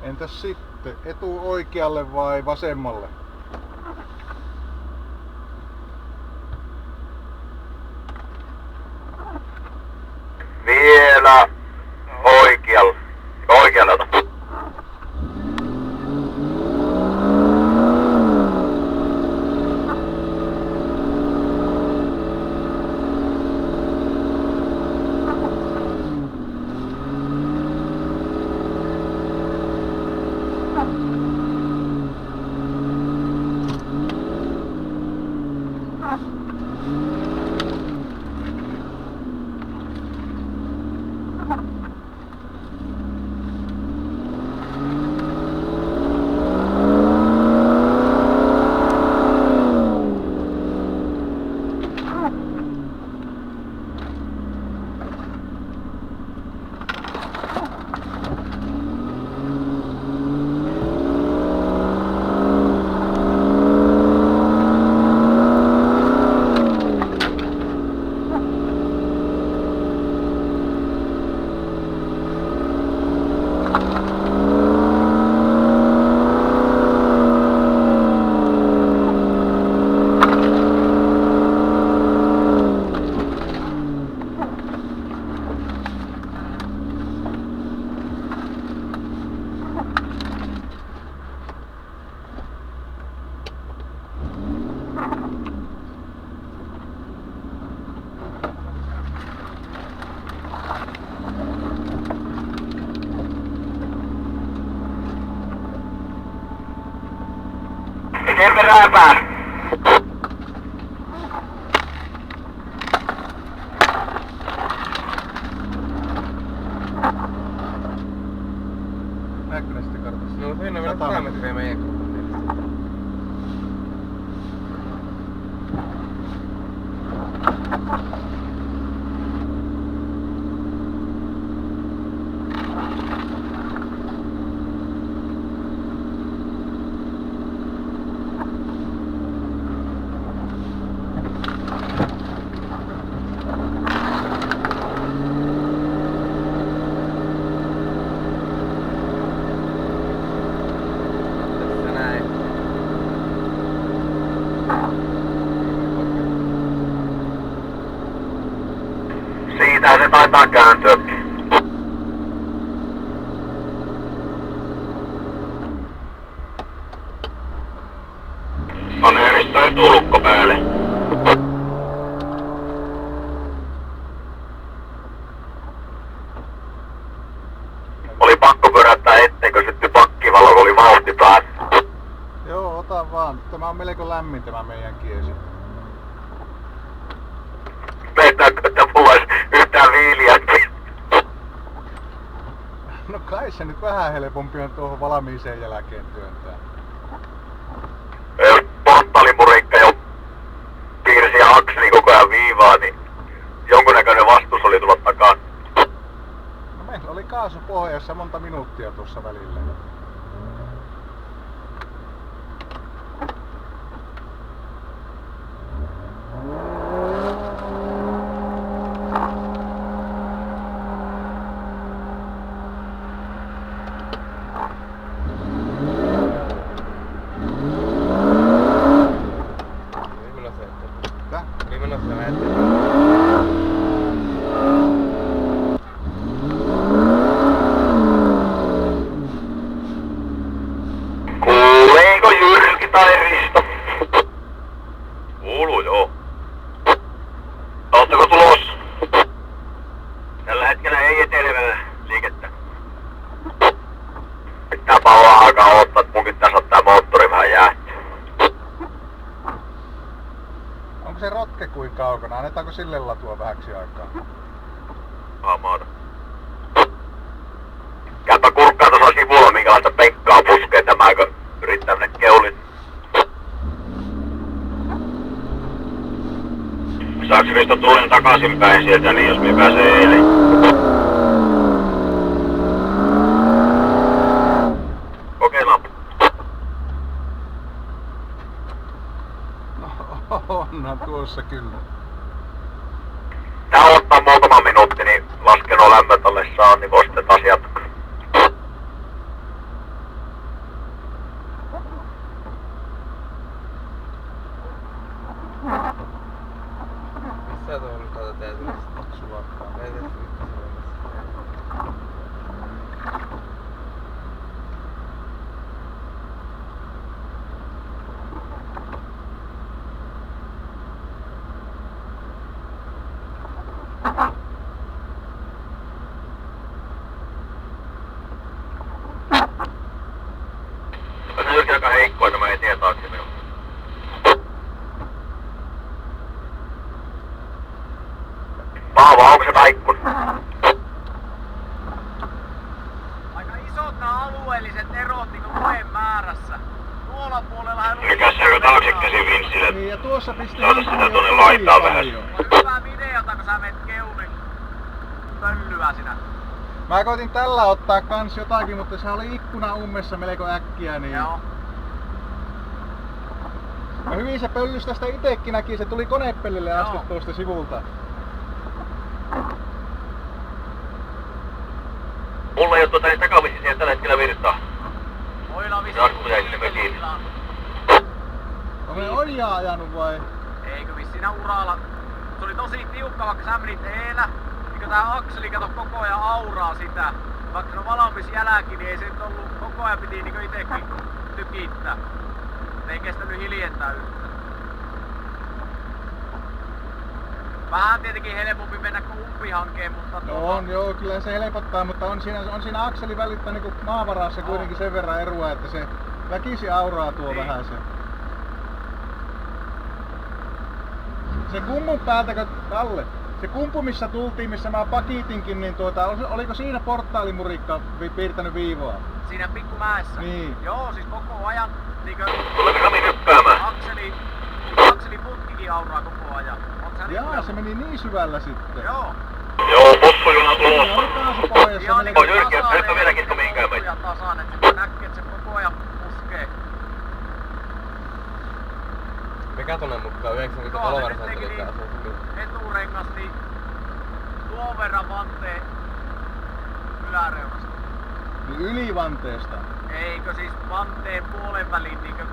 Entäs sitten, etu oikealle vai vasemmalle? Vielä oikealle. Oikealle ota. Miten perääpää? Näkyy ne sitten kartassa? No siinä on vielä 100 metriä meidän kohdalla. Siitä se taitaa kääntyäkin. Paneerista ei tulukko päälle. Oli pakko pyräyttää etteikö sytty pakkivalo, kun oli vauhti päässä. Joo, ota vaan. Tämä on melko lämmin tämä meidän kiesi. Meetääkö, että mulla olisi yhtään viiliäkin? No kai se nyt vähän helpompi on tuohon valmiiseen jälkeen työntää. Jos portalimurikka jo piirsi akseli koko ajan viivaa, niin jonkunnäköinen vastus oli tullut takaa. No meillä oli kaasu pohjassa monta minuuttia tuossa välillä. Oli menossa näette. Kuuleeko Jyrki tai Risto? Kuuluu joo. Oletteko tulossa? Tällä hetkellä ei etelevää liikettä. Pitää palaa aikaa odottaa, että munkin tässä ottaa moottori vähän jäähtyä. Onko se rotke kuin kaukana? Annetaanko sille latua vähäksi aikaa? Maata. Käypä kurkkaa tuossa sivulla, minkälaista pekkaa puskee tämä, kun yrittää mennä keulin. Saaks Risto tulen takaisinpäin sieltä, niin jos me pääsee eilen? Kokeillaan. No, onhan tuossa kyllä. Tää ottaa muutama minuutti, niin lasken nuo lämmöt alle saan, niin voi sitten taas jatkaa. ikkuna, mä en tiedä taakse minun. Paavo, onko se taikkuna? Aika isot nämä alueelliset erot niinku tuen määrässä. Tuolla puolella Mikäs se on taaksekäsin vinssille? Niin ja tuossa pisti Ota sitä tuonne laitaan vähän. on hyvää videota, kun sä menet keunin pöllyä sinä. Mä koitin tällä ottaa kans jotakin, mutta se oli ikkuna ummessa melko äkkiä, niin... Joo. No hyvin se pöllys tästä itekin näki, se tuli konepellille asti Joo. tuosta sivulta. Mulla ei oo tuota niin takavissi siihen tällä hetkellä virtaa. Oila visi Jarkko jäi sinne mökiin. Onko ne ojaa ajanut vai? Eikö vissiin siinä uralla. Se oli tosi tiukka, vaikka sä menit eellä. Eikö tää akseli kato koko ajan auraa sitä. Vaikka se on valmis jälki, niin ei se nyt ollut, koko ajan piti niinku itekin tykittää. Se ei kestänyt hiljentää yhtään. Vähän tietenkin helpompi mennä kuin umpihankeen, mutta No on joo, kyllä se helpottaa, mutta on siinä akselin välittä niinku maavarassa kuitenkin sen verran erua, että se väkisi auraa tuo Niin. vähän se. Se kummun päältä, Kalle, se kumpu missä tultiin, missä mä pakitinkin, niin oliko siinä portaalimurikka piirtänyt viivoa? siinä pikkumäessä. Niin. Joo, siis koko ajan niinkö Tuleeko Sami hyppäämään? akseli putkikin auraa koko ajan. Oot sä Jaa, nykyään- se meni niin syvällä sitten. Joo. Joo, possujuna tulossa. Siinä oli kaasupohjassa Ihan melkein. Joo, Jyrki, et sä vielä kisko mihinkään päin. Ja tasan, että se näkee, että se koko ajan puskee. Mikä tonne mukaan 90 Joo, se nyt palovarsenttilikkaa teki asuu? eturengas, niin tuon verran vanteen yläreunasta. Niin ylivanteesta. Eikö siis vanteen puolen väliin niinkö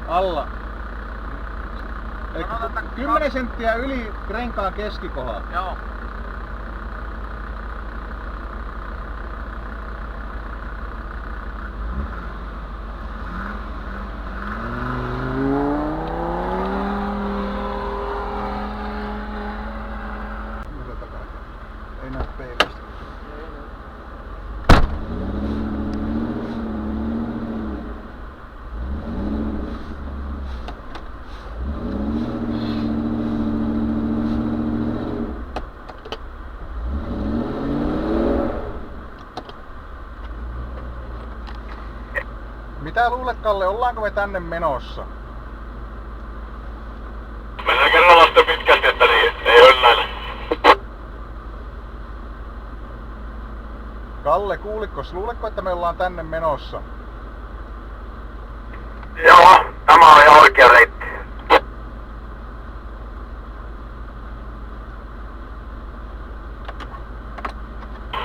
Alla. Eli Sanotaan, että 10 senttiä yli renkaan keskikohan. joo. Ei näy peilistä. Mitä luulet, Kalle, ollaanko me tänne menossa? Mennään kerralla sitten pitkästi, että niin ei hölläällä. Kalle, luuletko, että me ollaan tänne menossa? Joo, tämä on ihan oikea reitti.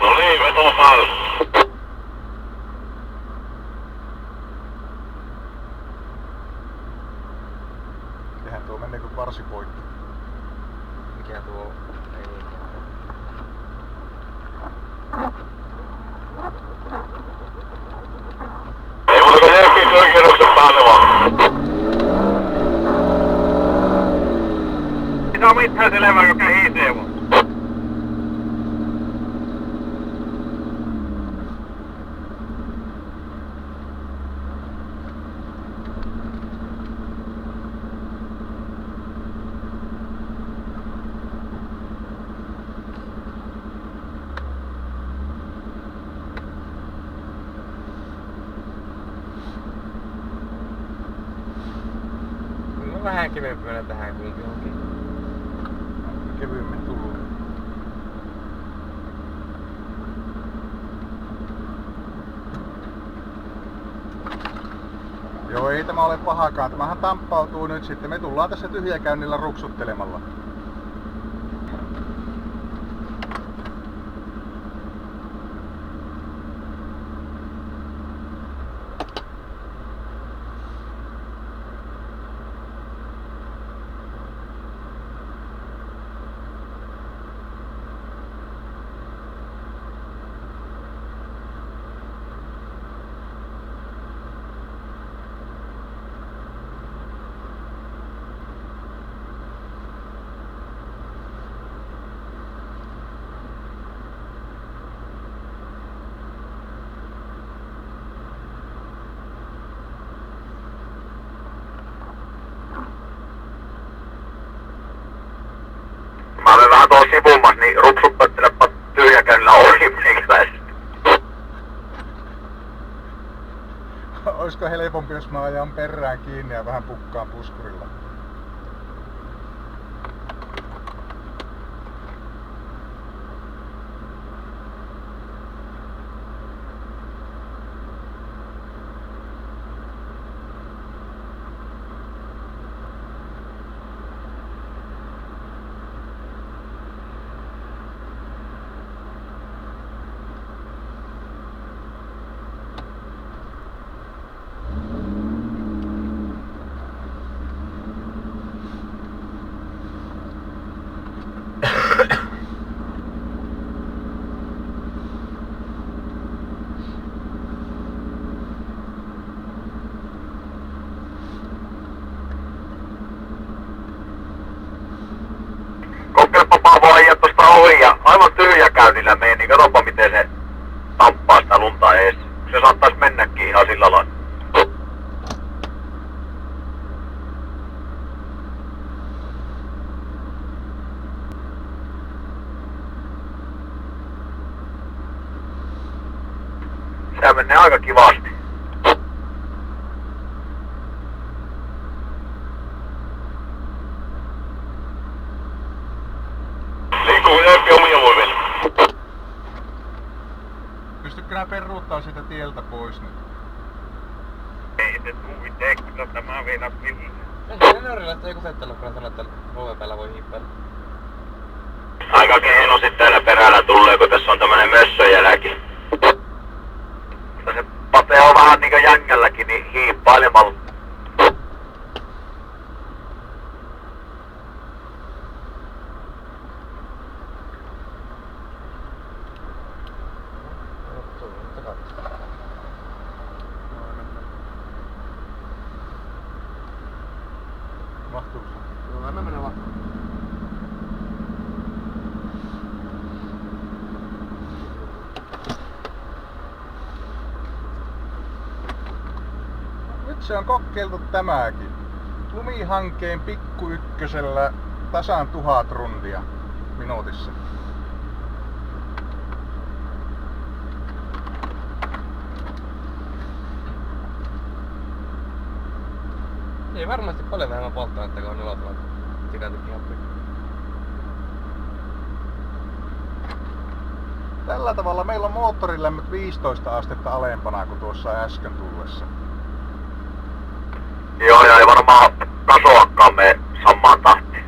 No niin, veto päälle. Eihän tuo mene kuin varsi poikki. Mikä tuo? Ei mikään. Ei muuta kuin Jyrkin kierroksen päälle vaan. Mitä on mitään selvää, joka hiisee vaan. No vähän kivempi mennä tähän kumpi onkin. Kevyemmin tullut. Joo, ei tämä ole pahakaan. Tämähän tamppautuu nyt sitten. Me tullaan tässä tyhjäkäynnillä ruksuttelemalla. vähän tuolla sivumassa, niin rupsuttelepa tyhjäkäynnillä ohi meikäläisesti. Olisiko helpompi, jos mä ajan perään kiinni ja vähän pukkaan puskurilla? Kokeilepa Paavo ajaa tosta ohi ja aivan tyhjäkäynnillä meni, niin katsopa miten se tappaa sitä lunta ees. Se saattais mennäkin ihan sillä lailla. Sehän menee aika kivasti. Liikkuu jälkeen omia voimia. Pystytkö nää peruuttaa sitä tieltä pois nyt? Ei se tuu itse, kyllä tämä viinas Ville. Ei se nörriläistä joku settelä, kun sanoo, että luoven päällä voi hiippailla. Aika keino sit täällä perällä tulee, kun tässä on tämmönen mössöjälki. Mutta se pate on vähän niinkö jängälläkin, niin hiippailemalla. Mahtuuko se? Joo, mä menen vaan. Nyt se on kokeiltu tämäkin. Lumihankkeen pikku ykkösellä tasan 1000 rundia minuutissa. Ei varmasti paljon vähemmän polttoainetta kuin on nelosella sikatikkihappi. Tällä tavalla meillä on moottorilämmöt 15 astetta alempana kuin tuossa äsken tullessa. Joo, ja ei varmaan kasoakaan mene samaan tahtiin.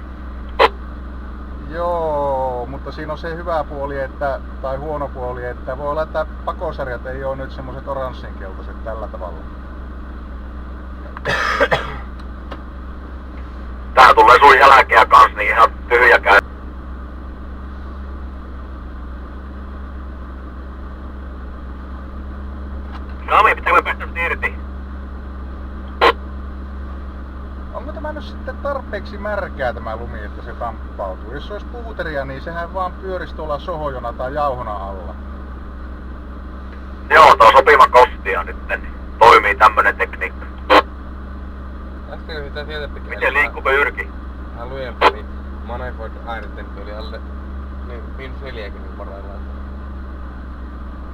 Joo, mutta siinä on se hyvä puoli, tai huono puoli, että voi olla, että pakosarjat ei ole nyt semmoset oranssinkeltaiset tällä tavalla. Tää tulee sun jälkeä kans, niin ihan tyhjäkäy. Sami, pitääkö me päästä irti? Onko tämä nyt sitten tarpeeksi märkää tämä lumi, että se kamppautuu? Jos se olisi puuteria, niin sehän vaan pyörisi tuolla sohojona tai jauhona alla. Joo, tää on sopiva kostia nyt, niin toimii tämmönen tekniikka. Äsken sitä sieltä pitää. Miten liikkuuko Jyrki? Vähän lujempi, niin Maniford Airtempi oli alle niin miinus 40 parhaillaan.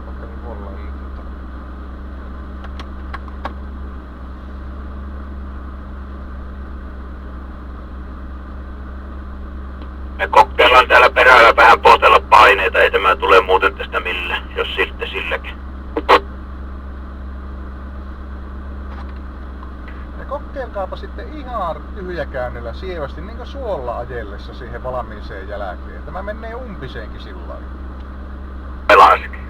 Vaikka niin puolella on nyt, mutta... Me kokeillaan täällä perällä vähän pohtelella paineita, ei tämä tule muuten tästä millään, jos sitten silläkin. Ja kokeilkaapa sitten ihan tyhjäkäynnillä sievästi niin kuin suolla ajellessa siihen valmiiseen jälkeen. Tämä menee umpiseenkin sillä lailla. Pelaisikin.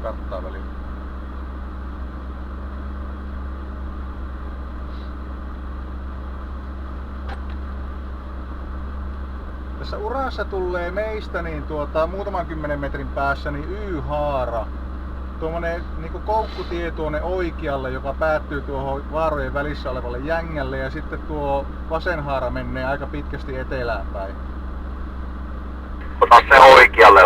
Kattaa väliin. Tässä urassa tulee meistä niin muutaman 10 metrin päässä niin Y-haara. tuommoinen niinku koukkutie tuonne oikealle, joka päättyy tuohon vaarojen välissä olevalle jängälle, ja sitten tuo vasenhaara menee aika pitkästi etelään päin. Ota se oikealle